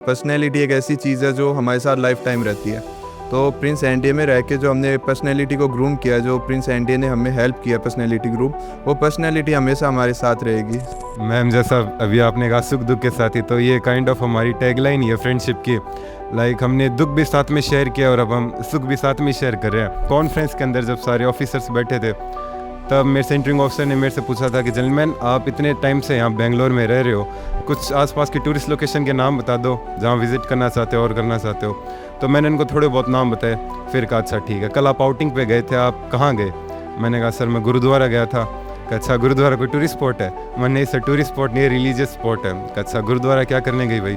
Personality एक ऐसी चीज़ है जो हमारे साथ लाइफ टाइम रहती है। तो प्रिंस एनडीए में रह के जो हमने पर्सनैलिटी को ग्रूम किया, जो प्रिंस एनडीए ने हमें हेल्प किया पर्सनैलिटी ग्रूम, वो पर्सनैलिटी हमेशा हमारे साथ रहेगी। मैम जैसा अभी आपने कहा सुख दुख के साथ ही, तो ये काइंड ऑफ हमारी टैगलाइन ही है फ्रेंडशिप की। लाइक हमने दुख भी साथ में शेयर किया और अब हम सुख भी साथ में शेयर कर रहे हैं। कॉन्फ्रेंस के अंदर जब सारे ऑफिसर्स बैठे थे तब मेरे से इंटरिंग ऑफिसर ने मेरे से पूछा था कि जेंटलमैन आप इतने टाइम से यहाँ बेंगलोर में रह रहे हो, कुछ आसपास की टूरिस्ट लोकेशन के नाम बता दो जहाँ विज़िट करना चाहते हो और करना चाहते हो। तो मैंने उनको थोड़े बहुत नाम बताए। फिर कहा अच्छा ठीक है, कल आप आउटिंग पे गए थे, आप कहाँ गए? मैंने कहा सर मैं गुरुद्वारा गया था। कहा अच्छा गुरुद्वारा कोई टूरिस्ट स्पॉट है? मैंने सर टूरिस्ट स्पॉट नहीं, रिलीजियस स्पॉट है। कहा अच्छा गुरुद्वारा क्या करने गई भाई?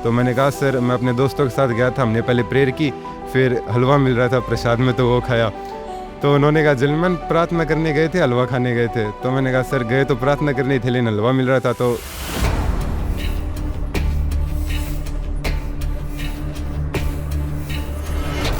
तो मैंने कहा सर मैं अपने दोस्तों के साथ गया था, हमने पहले प्रेयर की, फिर हलवा मिल रहा था प्रसाद में तो वो खाया। तो उन्होंने कहा जेंटलमैन प्रार्थना करने गए थे हलवा खाने गए थे? तो मैंने कहा सर गए तो प्रार्थना करने थे लेकिन हलवा मिल रहा था। तो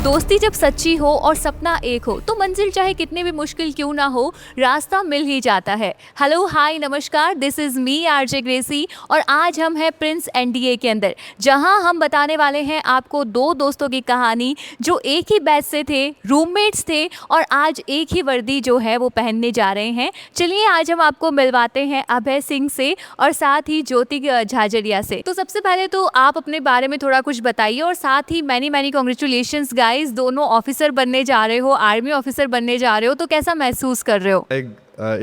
दोस्ती जब सच्ची हो और सपना एक हो तो मंजिल चाहे कितनी भी मुश्किल क्यों ना हो, रास्ता मिल ही जाता है। हेलो हाय नमस्कार, this is me RJ Gracy और आज हम हैं प्रिंस एनडीए के अंदर, जहां हम बताने वाले हैं आपको दो दोस्तों की कहानी जो एक ही बैच से थे, रूममेट्स थे और आज एक ही वर्दी जो है वो पहनने जा रहे हैं। चलिए आज हम आपको मिलवाते हैं अभय सिंह से और साथ ही ज्योति झाझड़िया से। तो सबसे पहले तो आप अपने बारे में थोड़ा कुछ बताइए और साथ ही मैनी कॉन्ग्रेचुलेशंस गाइस, दोनों ऑफिसर बनने जा रहे हो, आर्मी ऑफिसर बनने जा रहे हो, तो कैसा महसूस कर रहे हो?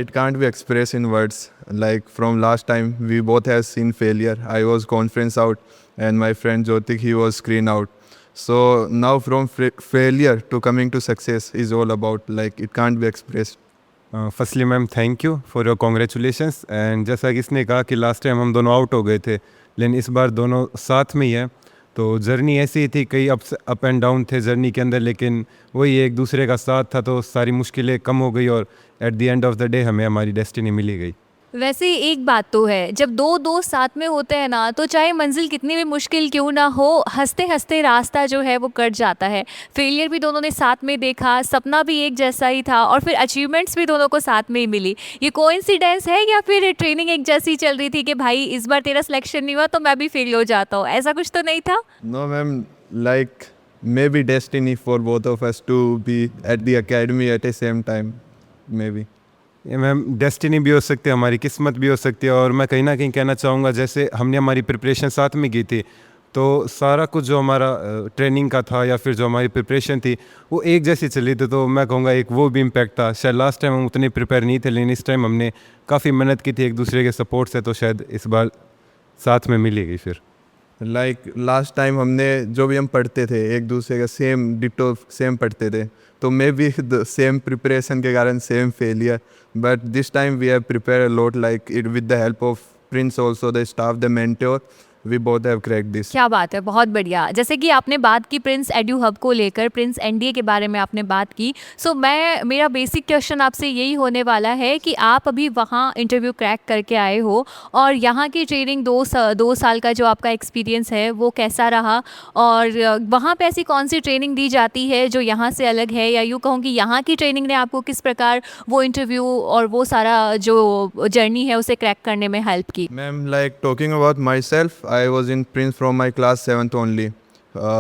It can't be expressed in words. Like from last time, we both have seen failure. I was conference out, and my friend Jyotik, he was screen out. So now from failure to coming to success is all about, like, it can't be expressed. Firstly ma'am thank you for your congratulations. And जैसा कि इसने कहा कि last time हम दोनों out हो गए थे लेकिन इस बार दोनों साथ में ही है। तो जर्नी ऐसी ही थी, कई अप एंड डाउन थे जर्नी के अंदर, लेकिन वही एक दूसरे का साथ था तो सारी मुश्किलें कम हो गई और at the end of the day हमें हमारी डेस्टिनी मिली गई। वैसे एक बात तो है, जब दो दोस्त साथ में होते हैं ना तो चाहे मंजिल कितनी भी मुश्किल क्यों ना हो, हंसते हंसते रास्ता जो है वो कट जाता है। फेलियर भी दोनों ने साथ में देखा, सपना भी एक जैसा ही था और फिर अचीवमेंट्स भी दोनों को साथ में ही मिली। ये कोइंसिडेंस है या फिर ट्रेनिंग एक जैसी चल रही थी कि भाई इस बार तेरा सिलेक्शन नहीं हुआ तो मैं भी फेल हो जाता हूँ, ऐसा कुछ तो नहीं था? No, ma'am. Like maybe destiny for both of us to be at the academy at the same time. Maybe. ये मैम डेस्टिनी भी हो सकती है, हमारी किस्मत भी हो सकती है। और मैं कहीं ना कहीं कहना चाहूँगा जैसे हमने हमारी प्रिपरेशन साथ में की थी तो सारा कुछ जो हमारा ट्रेनिंग का था या फिर जो हमारी प्रिपरेशन थी वो एक जैसी चली थी। तो मैं कहूँगा एक वो भी इम्पैक्ट था। शायद लास्ट टाइम हम उतने प्रिपेयर नहीं थे लेकिन इस टाइम हमने काफ़ी मेहनत की थी एक दूसरे के सपोर्ट से, तो शायद इस बार साथ में मिली गई। फिर लाइक लास्ट टाइम हमने जो भी हम पढ़ते थे एक दूसरे का सेम डिटो सेम पढ़ते थे, तो maybe the same preparation के कारण same failure, but this time we have prepare a lot, like it with the help of Prince also, the staff, the mentor, we both have cracked this. क्या बात है, बहुत बढ़िया। जैसे कि आपने बात की प्रिंस एड्यू हब को लेकर, प्रिंस एनडीए के बारे में आपने बात की, सो मेरा बेसिक क्वेश्चन आपसे यही होने वाला है कि आप अभी वहाँ इंटरव्यू क्रैक करके आए हो और यहाँ की ट्रेनिंग 2 साल का जो आपका एक्सपीरियंस है वो कैसा रहा और वहाँ पे ऐसी कौन सी ट्रेनिंग दी जाती है जो यहाँ से अलग है, या यूँ कहूँ कि यहाँ की ट्रेनिंग ने आपको किस प्रकार वो इंटरव्यू और वो सारा जो जर्नी है उसे क्रैक करने में हेल्प की? Ma'am, like talking about myself, I was in Prince from my class 7th only.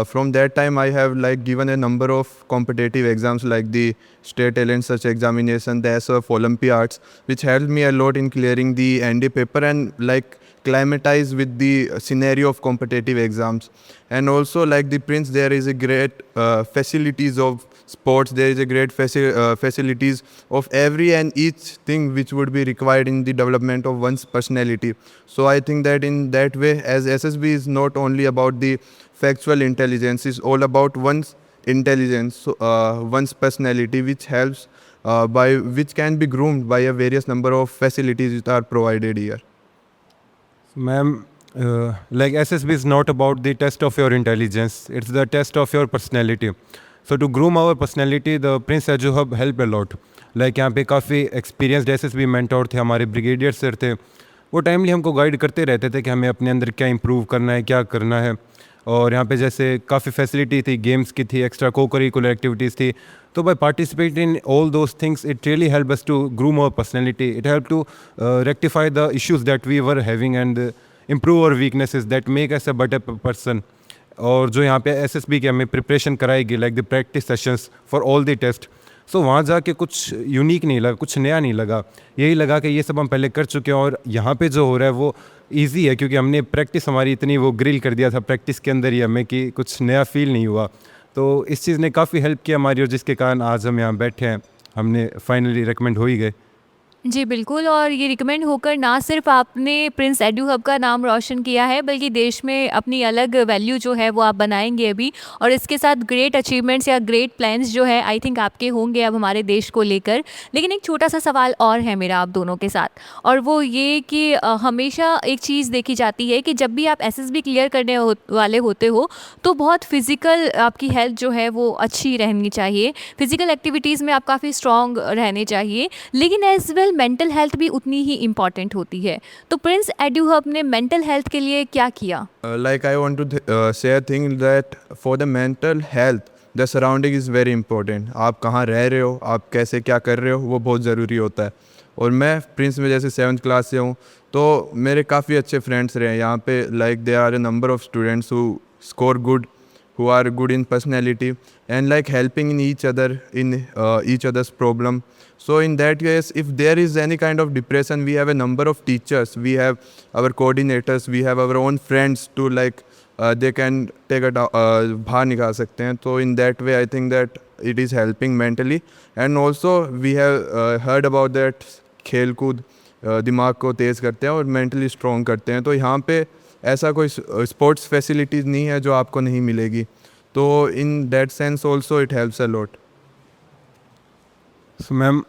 From that time, I have like given a number of competitive exams like the State Talent Search Examination, the SOF Olympiads, which helped me a lot in clearing the ND paper and like climatize with the scenario of competitive exams. And also like the Prince, there is a great facilities of sports, there is a great facilities of every and each thing which would be required in the development of one's personality. So I think that in that way, as SSB is not only about the factual intelligence, it's all about one's intelligence, one's personality, which helps which can be groomed by a various number of facilities which are provided here. Ma'am like SSB is not about the test of your intelligence, it's the test of your personality. So to groom our personality, the Prince Edu Hub helped a lot. Like यहाँ पे काफ़ी experienced SSB mentor थे, हमारे brigadier sir थे, वो timely हमको guide करते रहते थे कि हमें अपने अंदर क्या इंप्रूव करना है, क्या करना है। और यहाँ पे जैसे काफ़ी फैसिलिटी थी, गेम्स की थी, एक्स्ट्रा को करिकुलर एक्टिविटीज़ थी, तो by participating in all those things it really help us to groom our personality, it help to rectify the issues that we were having and improve our weaknesses that make us a better person. और जो यहाँ पे SSB की हमें preparation कराएगी like the practice sessions for all the test, so वहाँ जाके कुछ यूनिक नहीं लगा, कुछ नया नहीं लगा। यही लगा कि ये सब हम पहले कर चुके हैं और यहाँ पे जो हो रहा है वो इजी है, क्योंकि हमने प्रैक्टिस हमारी इतनी वो ग्रिल कर दिया था प्रैक्टिस के अंदर ही हमें कि कुछ नया फील नहीं हुआ। तो इस चीज़ ने काफ़ी हेल्प किया हमारी, और जिसके कारण आज हम यहाँ बैठे हैं, हमने फाइनली रिकमेंड हो ही गए। जी बिल्कुल, और ये रिकमेंड होकर ना सिर्फ आपने प्रिंस एडू हब का नाम रोशन किया है, बल्कि देश में अपनी अलग वैल्यू जो है वो आप बनाएंगे अभी, और इसके साथ ग्रेट अचीवमेंट्स या ग्रेट प्लान्स जो है आई थिंक आपके होंगे अब हमारे देश को लेकर। लेकिन एक छोटा सा सवाल और है मेरा आप दोनों के साथ, और वो ये कि हमेशा एक चीज़ देखी जाती है कि जब भी आप एसएसबी क्लियर करने वाले होते हो तो बहुत फिज़िकल आपकी हेल्थ जो है वो अच्छी रहनी चाहिए, फिज़िकल एक्टिविटीज़ में आप काफ़ी स्ट्रॉन्ग रहने चाहिए, लेकिन एज वेल मेंटल हेल्थ भी उतनी ही इम्पॉर्टेंट होती है। तो प्रिंस एडू हब ने मेंटल हेल्थ के लिए क्या किया? Like I want to say a thing that for the mental health, the surrounding is very important. आप कहाँ रह रहे हो, आप कैसे क्या कर रहे हो, वो बहुत ज़रूरी होता है। और मैं प्रिंस में जैसे 7th क्लास से हूँ, तो मेरे काफ़ी अच्छे फ्रेंड्स रहे यहाँ पे। Like they are a number of students who score good, who are good in personality and like helping in each other in each other's problem. So in that case, if there is any kind of depression, we have a number of teachers, we have our coordinators, we have our own friends to like they can take it बाहर निकाल सकते हैं। तो in that way I think that it is helping mentally, and also we have heard about that खेल कूद दिमाग को तेज़ करते हैं और मेंटली स्ट्रॉन्ग करते हैं। तो यहाँ पे ऐसा कोई स्पोर्ट्स फैसिलिटीज़ नहीं है जो आपको नहीं मिलेगी, तो in that sense also it helps a lot. So ma'am,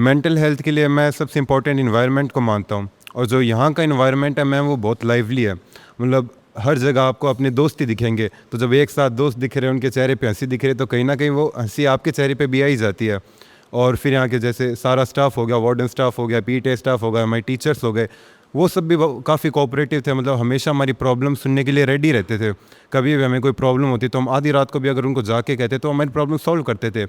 mental health के लिए मैं सबसे इम्पोर्टेंट इन्वायरमेंट को मानता हूँ, और जो यहाँ का इन्वायरमेंट है मैम वो बहुत लाइवली है। मतलब हर जगह आपको अपने दोस्त ही दिखेंगे, तो जब एक साथ दोस्त दिख रहे हैं, उनके चेहरे पे हंसी दिख रही है, तो कहीं ना कहीं वो हंसी आपके चेहरे पे भी आ ही जाती है। और फिर यहाँ के जैसे सारा स्टाफ हो गया, वार्डन स्टाफ हो गया, पीटीए स्टाफ हो गया, हमारे टीचर्स हो गए, वो सब भी काफ़ी कोऑपरेटिव थे। मतलब हमेशा हमारी प्रॉब्लम सुनने के लिए रेडी रहते थे। कभी भी हमें कोई प्रॉब्लम होती तो हम आधी रात को भी अगर उनको जाके कहते तो हमारी प्रॉब्लम सॉल्व करते थे।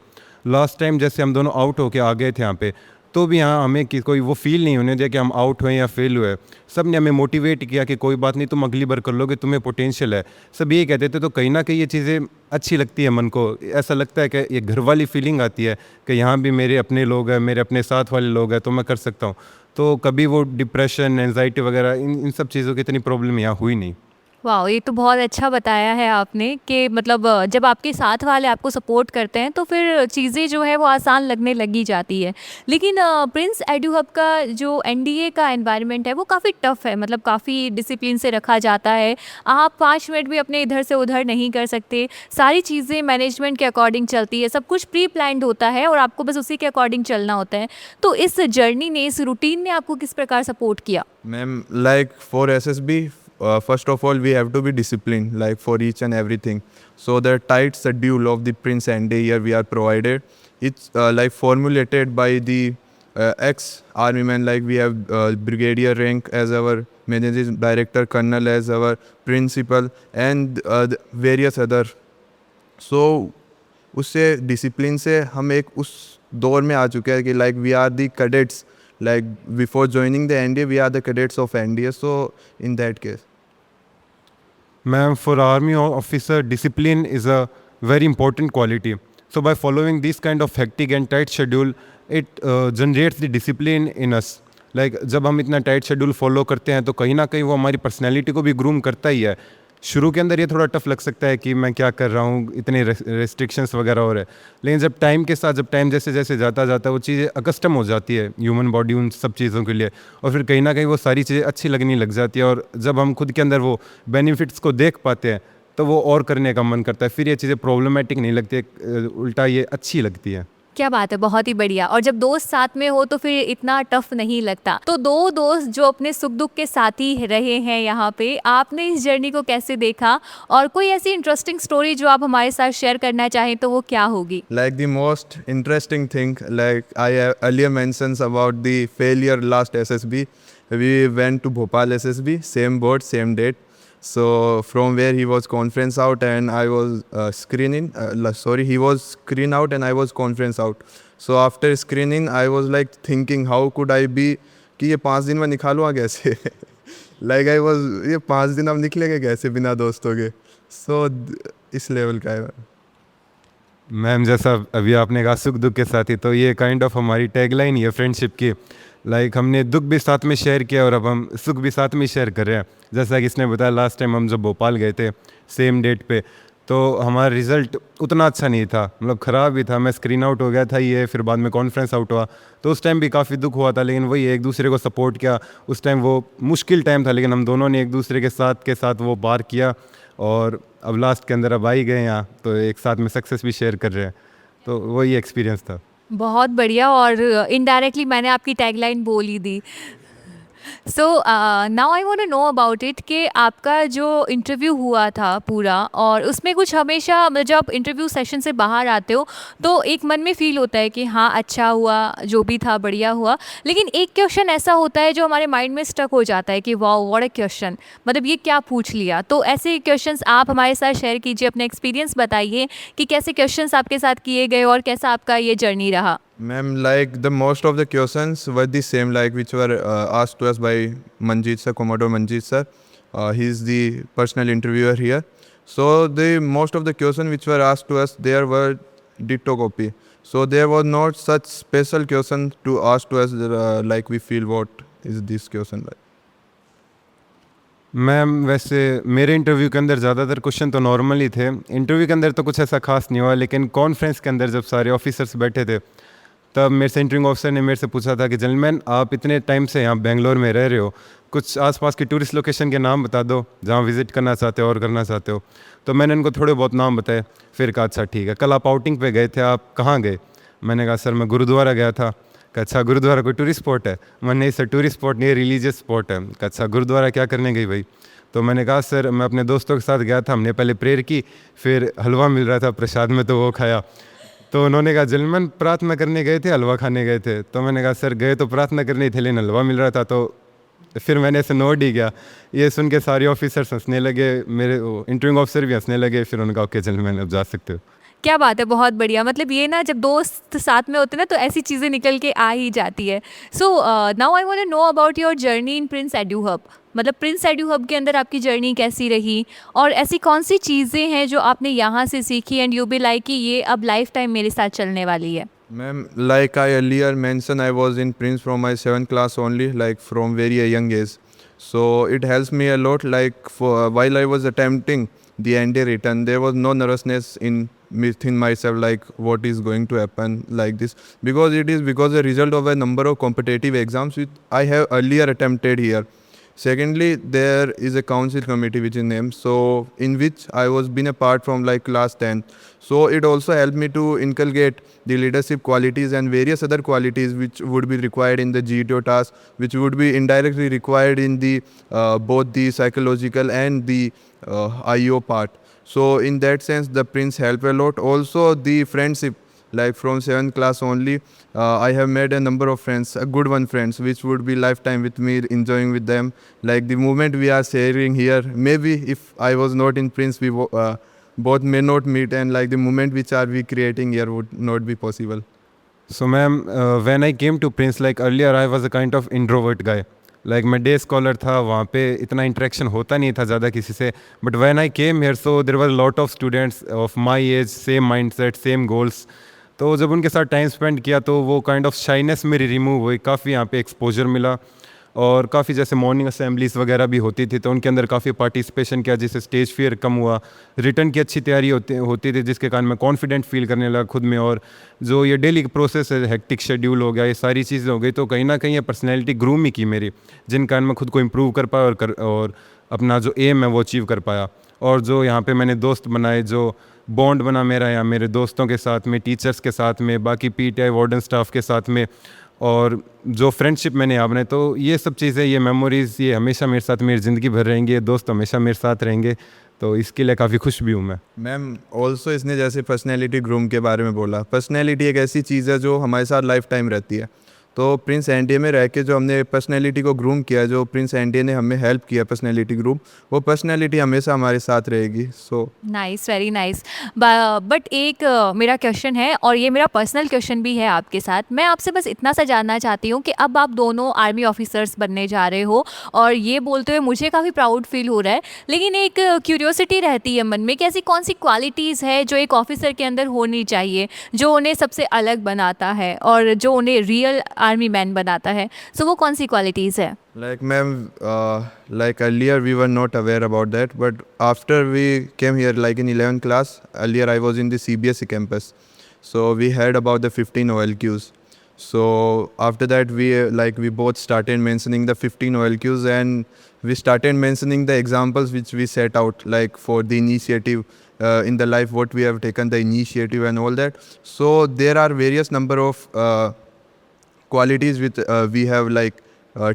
लास्ट टाइम जैसे हम दोनों आउट होके आ गए थे यहाँ पे, तो भी यहाँ हमें कोई वो फील नहीं होने दिया कि हम आउट हुए या फेल हुए। सब ने हमें मोटिवेट किया कि कोई बात नहीं, तुम अगली बार कर लोगे, तुम्हें पोटेंशियल है, सब ये कहते थे। तो कहीं ना कहीं ये चीज़ें अच्छी लगती है मन को, ऐसा लगता है कि ये घर वाली फीलिंग आती है कि यहाँ भी मेरे अपने लोग हैं, मेरे अपने साथ वाले लोग हैं, तो मैं कर सकता हूँ। तो कभी वो डिप्रेशन, एंजाइटी वगैरह इन सब चीज़ों की इतनी प्रॉब्लम यहाँ हुई नहीं। वाह, ये तो बहुत अच्छा बताया है आपने कि मतलब जब आपके साथ वाले आपको सपोर्ट करते हैं तो फिर चीज़ें जो है वो आसान लगने लगी जाती है। लेकिन प्रिंस एडू हब का जो एनडीए का एनवायरनमेंट है वो काफ़ी टफ़ है, मतलब काफ़ी डिसिप्लिन से रखा जाता है। आप 5 मिनट भी अपने इधर से उधर नहीं कर सकते, सारी चीज़ें मैनेजमेंट के अकॉर्डिंग चलती है, सब कुछ प्री प्लान्ड होता है और आपको बस उसी के अकॉर्डिंग चलना होता है। तो इस जर्नी ने, इस रूटीन ने आपको किस प्रकार सपोर्ट किया? Ma'am, like for SSB, first of all, we have to be disciplined, like for each and everything. So the tight schedule of the Prince ND here we are provided. It's like formulated by the ex-army men, like we have brigadier rank as our managing director, colonel as our principal, and the various other. So उससे discipline से हम एक उस दौर में आ चुके हैं कि like we are the cadets. Like before joining the NDA, we are the cadets of NDA. So in that case, Ma'am, for army officer, discipline is a very important quality. So by following this kind of hectic and tight schedule, it generates the discipline in us. Like जब हम इतना tight schedule follow करते हैं तो कहीं ना कहीं वो हमारी पर्सनैलिटी को भी ग्रूम करता ही है। शुरू के अंदर ये थोड़ा टफ लग सकता है कि मैं क्या कर रहा हूँ, इतने रेस्ट्रिक्शंस वगैरह हो रहे हैं, लेकिन जब टाइम के साथ, जब टाइम जैसे जैसे जाता है वो चीज़ें अकस्टम हो जाती है ह्यूमन बॉडी उन सब चीज़ों के लिए, और फिर कहीं ना कहीं वो सारी चीज़ें अच्छी लगने लग जाती है। और जब हम खुद के अंदर वो बेनिफिट्स को देख पाते हैं तो वो और करने का मन करता है, फिर ये चीज़ें प्रॉब्लमेटिक नहीं लगती, उल्टा ये अच्छी लगती है। क्या बात है, बहुत ही बढ़िया। और जब दोस्त साथ में हो तो फिर इतना टफ नहीं लगता। तो दो दोस्त जो अपने सुख दुख के साथी रहे हैं यहाँ पे, आपने इस जर्नी को कैसे देखा, और कोई ऐसी इंटरेस्टिंग स्टोरी जो आप हमारे साथ शेयर करना चाहें तो वो क्या होगी? like the most interesting thing, like I have earlier mentions about the failure last SSB, we went to Bhopal SSB, same board, same date. So from where he was conference out and I was screening, he was screen out and I was conference out. So after screening I was like thinking how could I be कि ये 5 दिन में निकालूँगा कैसे like I was ये 5 दिन अब निकलेंगे कैसे बिना दोस्तों के, सो इस लेवल का है। मैम जैसा अभी आपने कहा सुख दुख के साथ ही, तो ये काइंड ऑफ हमारी टैगलाइन ही है फ्रेंडशिप की। लाइक हमने दुख भी साथ में शेयर किया और अब हम सुख भी साथ में शेयर कर रहे हैं। जैसा कि इसने बताया, लास्ट टाइम हम जब भोपाल गए थे सेम डेट पे, तो हमारा रिज़ल्ट उतना अच्छा नहीं था, मतलब ख़राब ही था। मैं स्क्रीन आउट हो गया था ये, फिर बाद में कॉन्फ्रेंस आउट हुआ, तो उस टाइम भी काफ़ी दुख हुआ था। लेकिन वही एक दूसरे को सपोर्ट किया। उस टाइम वो मुश्किल टाइम था, लेकिन हम दोनों ने एक दूसरे के साथ वो पार किया, और अब लास्ट के अंदर अब आ ही गए यहाँ, तो एक साथ में सक्सेस भी शेयर कर रहे हैं। तो वही एक्सपीरियंस था। बहुत बढ़िया, और इनडायरेक्टली मैंने आपकी टैगलाइन बोल ही दी। So now I want to know about it कि आपका जो इंटरव्यू हुआ था पूरा, और उसमें कुछ हमेशा मतलब जब आप इंटरव्यू सेशन से बाहर आते हो तो एक मन में फील होता है कि हाँ अच्छा हुआ, जो भी था बढ़िया हुआ, लेकिन एक क्वेश्चन ऐसा होता है जो हमारे माइंड में स्टक हो जाता है कि वाह व्हाट अ क्वेश्चन, मतलब ये क्या पूछ लिया। तो ऐसे क्वेश्चंस आप हमारे साथ शेयर कीजिए, अपने एक्सपीरियंस बताइए कि कैसे क्वेश्चंस आपके साथ किए गए और कैसा आपका ये जर्नी रहा। Ma'am, like the most of the questions were the same, like which were asked to us by Manjeet sir, Commodore Manjeet sir. He is the personal interviewer here. So the most of the questions which were asked to us there were ditto copy. So there was not such special question to ask to us like we feel what is this question like. Ma'am वैसे मेरे interview के अंदर ज़्यादातर question तो normal ही थे। Interview के अंदर तो कुछ ऐसा खास नहीं हुआ, लेकिन कॉन्फ्रेंस के अंदर जब सारे ऑफिसर्स बैठे थे, तब मेरे से इंटरव्यू ऑफिसर ने मेरे से पूछा था कि जेंटलमैन, आप इतने टाइम से यहाँ बेंगलोर में रह रहे हो, कुछ आसपास की टूरिस्ट लोकेशन के नाम बता दो जहाँ विज़िट करना चाहते हो और करना चाहते हो। तो मैंने उनको थोड़े बहुत नाम बताए। फिर कहा अच्छा ठीक है, कल आप आउटिंग पे गए थे, आप कहाँ गए? मैंने कहा सर मैं गुरुद्वारा गया था। कहा अच्छा, गुरुद्वारा कोई टूरिस्ट स्पॉट है? मैंने नहीं सर, टूरिस्ट स्पॉट नहीं है, रिलीजियस स्पॉट है। कहा अच्छा, गुरुद्वारा क्या करने गई भाई? तो मैंने कहा सर मैं अपने दोस्तों के साथ गया था, हमने पहले प्रेयर की, फिर हलवा मिल रहा था प्रसाद में तो वो खाया। तो उन्होंने कहा जेंटलमैन, प्रार्थना करने गए थे हलवा खाने गए थे? तो मैंने कहा सर गए तो प्रार्थना करने थे, लेकिन हलवा मिल रहा था। तो फिर मैंने ऐसे नोट ही किया। ये सुन के सारे ऑफिसर्स हंसने लगे, मेरे इंटरव्यू ऑफिसर भी हंसने लगे। फिर उन्होंने कहा ओके जेंटलमैन अब जा सकते हो। क्या बात है, बहुत बढ़िया। मतलब ये ना जब दोस्त साथ में होते हैं ना तो ऐसी चीज़ें निकल के आ ही जाती है। So now I want to know about your journey in Prince Edu Hub. मतलब प्रिंस एडू हब के अंदर आपकी जर्नी कैसी रही, और ऐसी कौन सी चीज़ें हैं जो आपने यहाँ से सीखी एंड यू बी लाइक कि ये अब लाइफ टाइम मेरे साथ चलने वाली है। Ma'am, like I earlier mentioned, I was in Prince from my 7th class only, like from very a young age. So it helps me a lot. Like for while I was attempting the ND return, there was no nervousness within myself, like what is going to happen like this, because it is because a result of a number of competitive exams which I have earlier attempted here. Secondly, there is a council committee which is named, so in which I was been a part from like class 10. So it also helped me to inculcate the leadership qualities and various other qualities which would be required in the GTO task, which would be indirectly required in the both the psychological and the IO part. So in that sense, the Prince helped a lot. Also the friendship, like from 7th class only, I have made a number of friends, a good one friends, which would be lifetime with me, enjoying with them. Like the moment we are sharing here, maybe if I was not in Prince, we both may not meet, and like the moment which are we creating here would not be possible. So ma'am, when I came to Prince, like earlier I was a kind of introvert guy. Like मैं day scholar था, वहाँ पे इतना interaction होता नहीं था ज़्यादा किसी से। But when I came here, so there were lot of students of my age, same mindset, same goals. तो जब उनके साथ टाइम स्पेंड किया तो वो काइंड ऑफ शाइनेस मेरी रिमूव हुई, काफ़ी यहाँ पे एक्सपोजर मिला, और काफ़ी जैसे मॉर्निंग असेंबलीज़ वगैरह भी होती थी तो उनके अंदर काफ़ी पार्टिसिपेशन किया, जिससे स्टेज फियर कम हुआ। रिटर्न की अच्छी तैयारी होती थी, जिसके कारण मैं कॉन्फिडेंट फील करने लगा खुद में। और जो ये डेली प्रोसेस है, हेक्टिक शेड्यूल हो गया, ये सारी चीज़ें हो गई, तो कहीं ना कहीं ये पर्सनैलिटी ग्रूम ही की मेरी, जिन कारण मैं खुद को इम्प्रूव कर पाया और अपना जो एम है वो अचीव कर पाया। और जो यहाँ पे मैंने दोस्त बनाए, जो बॉन्ड बना मेरा यहाँ मेरे दोस्तों के साथ में, टीचर्स के साथ में, बाकी PTI वार्डन स्टाफ के साथ में, और जो फ्रेंडशिप मैंने यहाँ बनाई, तो ये सब चीज़ें, ये मेमोरीज़, ये हमेशा मेरे साथ मेरी ज़िंदगी भर रहेंगी। ये दोस्त हमेशा मेरे साथ रहेंगे, तो इसके लिए काफ़ी खुश भी हूँ मैं। मैम ऑल्सो इसने जैसे पर्सनैलिटी ग्रूम के बारे में बोला, पर्सनैलिटी एक ऐसी चीज़ है जो हमारे साथ लाइफ टाइम रहती है। तो प्रिंस एनडीए में रह के जो हमने पर्सनैलिटी को ग्रूम किया, जो प्रिंस एनडीए ने हमें हेल्प किया पर्सनैलिटी ग्रूम, वो पर्सनैलिटी हमेशा हमारे साथ रहेगी. So nice, very nice. But एक मेरा क्वेश्चन है, और ये मेरा पर्सनल क्वेश्चन भी है आपके साथ. मैं आपसे बस इतना सा जानना चाहती हूँ कि अब आप दोनों आर्मी ऑफिसर्स बनने जा रहे हो, और ये बोलते हुए मुझे काफ़ी प्राउड फील हो रहा है, लेकिन एक क्यूरियोसिटी रहती है मन में कि ऐसी कौन सी क्वालिटीज़ है जो एक ऑफिसर के अंदर होनी चाहिए, जो उन्हें सबसे अलग बनाता है और जो उन्हें रियल आर्मी मैन बनाता है. सो वो कौन सी क्वालिटीज़ है? like ma'am, like earlier we were not aware about that, but after we came here, like in 11th class, earlier I was in the CBSE campus, so we heard about the 15 OLQs. So after that we both started mentioning the 15 OLQs, and we started mentioning the examples which we set out, like for the initiative in the life, what we have taken the initiative and all that. So there are various number of qualities which we have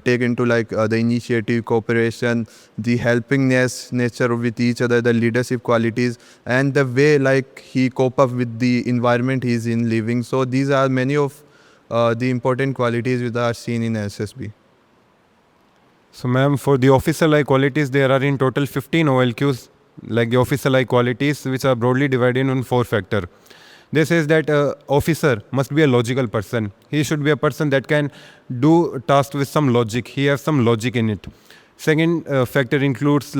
taken to, the initiative, cooperation, the helpingness nature with each other, the leadership qualities, and the way like he cope up with the environment he is in living. So these are many of the important qualities which are seen in SSB. So ma'am, for the officer-like qualities, there are in total 15 OLQs, like the officer-like qualities, which are broadly divided in 4 factors. This says that officer must be a logical person. He should be a person that can do tasks with some logic. He has some logic in it. Second factor includes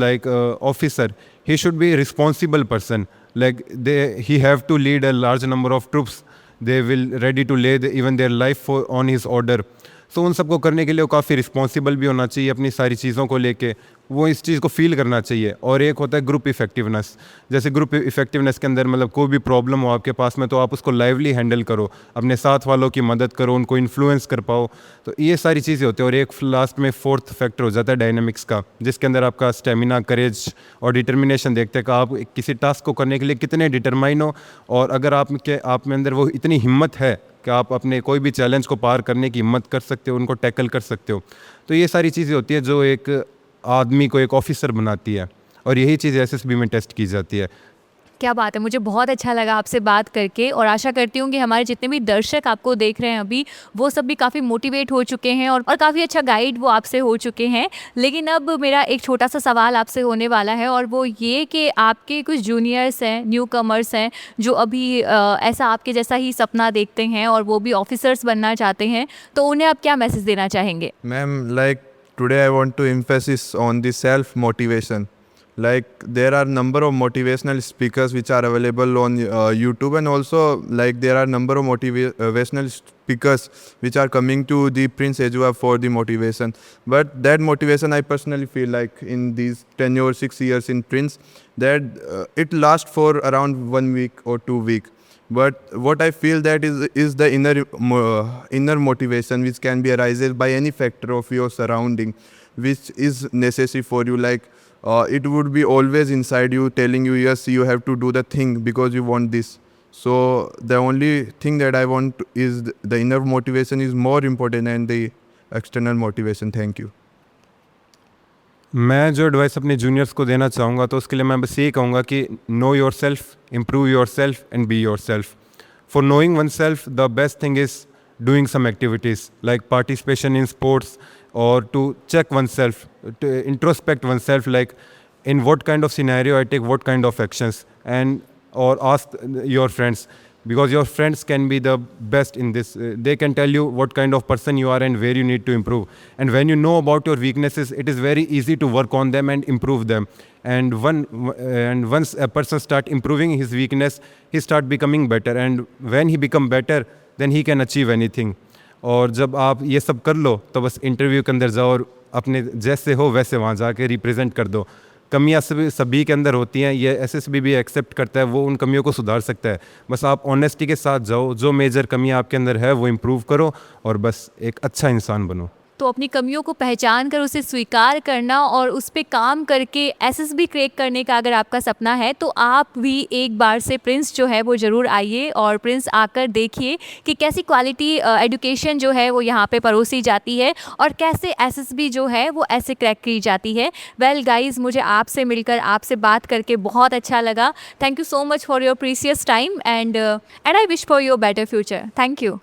officer. He should be a responsible person. He have to lead a large number of troops. They will ready to lay even their life on his order. सो उन सबको करने के लिए वो काफ़ी responsible भी होना चाहिए अपनी सारी चीज़ों को लेके, वो इस चीज़ को फील करना चाहिए. और एक होता है ग्रुप इफेक्टिवनेस. जैसे ग्रुप इफेक्टिवनेस के अंदर मतलब कोई भी प्रॉब्लम हो आपके पास में, तो आप उसको लाइवली हैंडल करो, अपने साथ वालों की मदद करो, उनको इन्फ्लुएंस कर पाओ. तो ये सारी चीज़ें होती हैं. और एक लास्ट में 4th फैक्टर हो जाता है डायनामिक्स का, जिसके अंदर आपका स्टेमिना, करेज और डिटर्मिनेशन देखते हैं कि आप किसी टास्क को करने के लिए कितने डिटरमाइन हो, और अगर आप में अंदर वो इतनी हिम्मत है कि आप अपने कोई भी चैलेंज को पार करने की हिम्मत कर सकते हो, उनको टैकल कर सकते हो. तो ये सारी चीज़ें होती है जो एक आदमी को एक ऑफिसर बनाती है, और यही चीज़ एसएसबी में टेस्ट की जाती है. क्या बात है, मुझे बहुत अच्छा लगा आपसे बात करके, और आशा करती हूँ कि हमारे जितने भी दर्शक आपको देख रहे हैं अभी, वो सब भी काफ़ी मोटिवेट हो चुके हैं और काफ़ी अच्छा गाइड वो आपसे हो चुके हैं. लेकिन अब मेरा एक छोटा सा सवाल आपसे होने वाला है, और वो ये कि आपके कुछ जूनियर्स हैं, न्यू कमर्स हैं, जो अभी ऐसा आपके जैसा ही सपना देखते हैं और वो भी ऑफिसर्स बनना चाहते हैं, तो उन्हें आप क्या मैसेज देना चाहेंगे? Ma'am, like today I want to emphasis on the self motivation. Like there are number of motivational speakers which are available on YouTube, and also like there are number of motivational speakers which are coming to the Prince Edua for the motivation. But that motivation, I personally feel like in these 10 or 6 years in Prince, that it lasts for around 1 week or 2 weeks. But what I feel that is the inner motivation which can be arises by any factor of your surrounding, which is necessary for you. Like it would be always inside you, telling you yes, you have to do the thing because you want this. So the only thing that I want is the inner motivation is more important than the external motivation. Thank you. मैं जो advice अपने juniors को देना चाहूँगा, तो उसके लिए मैं बस यही कहूँगा कि know your self, improve your self and be your self. For knowing one self, the best thing is doing some activities like participation in sports, or to check oneself, to introspect oneself, like in what kind of scenario I take what kind of actions, and or ask your friends, because your friends can be the best in this. They can tell you what kind of person you are and where you need to improve. And when you know about your weaknesses, it is very easy to work on them and improve them. And once a person start improving his weakness, he start becoming better. And when he become better, then he can achieve anything. और जब आप ये सब कर लो, तो बस interview के अंदर जाओ और अपने जैसे हो वैसे वहाँ जाके रिप्रेजेंट कर दो. कमियां सभी के अंदर होती हैं, ये एसएसबी भी एक्सेप्ट करता है, वो उन कमियों को सुधार सकता है. बस आप ऑनेस्टी के साथ जाओ, जो मेजर कमियां आपके अंदर है वो इम्प्रूव करो, और बस एक अच्छा इंसान बनो. तो अपनी कमियों को पहचान कर उसे स्वीकार करना और उस पे काम करके एसएसबी क्रैक करने का अगर आपका सपना है, तो आप भी एक बार से प्रिंस जो है वो ज़रूर आइए, और प्रिंस आकर देखिए कि कैसी क्वालिटी एजुकेशन जो है वो यहाँ पे परोसी जाती है, और कैसे एसएसबी जो है वो ऐसे क्रैक की जाती है. वेल गाइज़, मुझे आपसे मिलकर, आपसे बात करके बहुत अच्छा लगा. Thank you so much for your precious time, and I wish for your better future. Thank you.